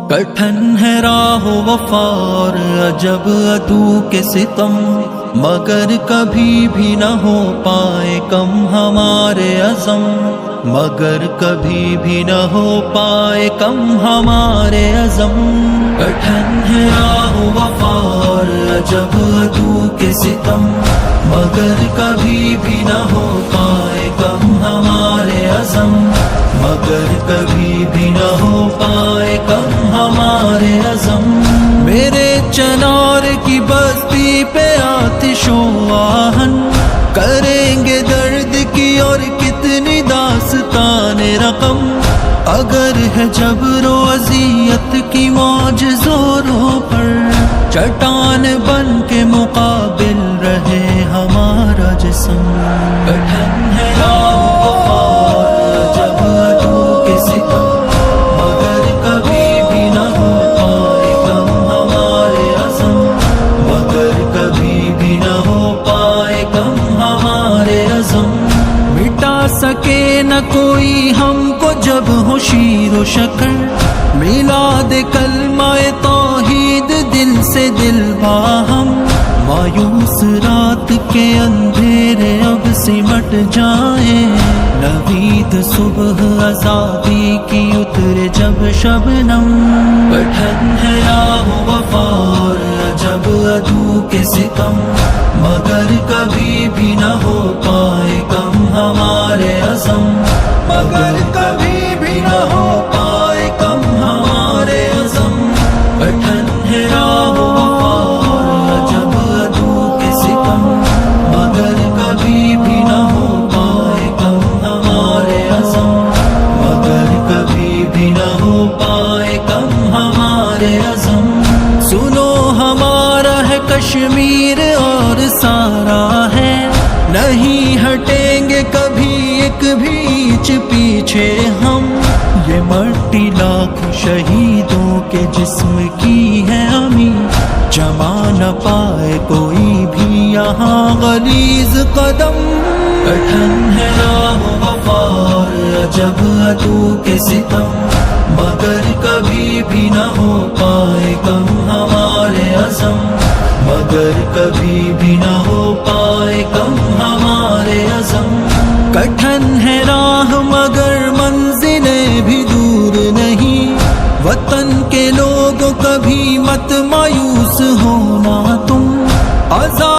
کٹھن ہے راہ وفا اور عجب عدو کے ستم، مگر کبھی بھی نہ ہو پائے کم ہمارے عزم، مگر کبھی بھی نہ ہو پائے کم ہمارے عزم۔ کٹھن ہے راہ وفا اور عجب عدو کے ستم، مگر کبھی بھی نہ ہو پائے کم ہمارے عزم، مگر کبھی بھی نہ ہو پائے کم ہمارے عزم۔ میرے چنار کی بستی پہ آتش و آہن، کریں گے درد کی اور کتنی داستان رقم، اگر ہے جبر و اذیت کی موج زوروں پر، چٹان بن کے مقابل رہے ہمارا جسم۔ کٹھن ہے راہ وفا اور عجب عدو کے ستم، مگر کبھی بھی نہ ہو پائے کم ہمارے عزم، مگر کبھی بھی نہ ہو پائے کم ہمارے عزم۔ مٹا سکے نہ کوئی ہم کو جب ہو شیر و شکر، میلاد کلمہ توحید دل سے دل باہم، مایوس رات کے اندھیرے اب سمٹ جائیں، نوید صبح آزادی کی اترے جب شبنم۔ کٹھن ہے راہ وفا اور عجب عدو کے ستم، مگر کبھی بھی نہ ہو پائے کم ہمارے عزم، مگر کبھی بھی نہ ہو پائے کم ہمارے عزم۔ کٹھن ہے راہ وفا اور عجب عدو کے ستم، مگر کبھی بھی نہ ہو پائے کم ہمارے عزم، مگر کبھی بھی نہ ہو پائے کم ہمارے عزم۔ سنو ہمارا ہے کشمیر اور سارا ہے، نہیں ہٹیں گے کبھی ایک بھی انچ پیچھے ہم، یہ مٹی لاکھوں شہیدوں کے جسم کی ہے امی، جما نہ پائے کوئی بھی یہاں غلیظ قدم۔ کٹھن ہے راہ وفا اور عجب عدو کے ستم، مگر کبھی بھی نہ ہو پائے کم ہمارے عزم، مگر کبھی بھی نہ ہو پائے کم ہمارے عزم۔ کٹھن ہے راہ مگر منزلیں بھی دور نہیں، وطن کے لوگوں کبھی مت مایوس ہونا تم، آزاد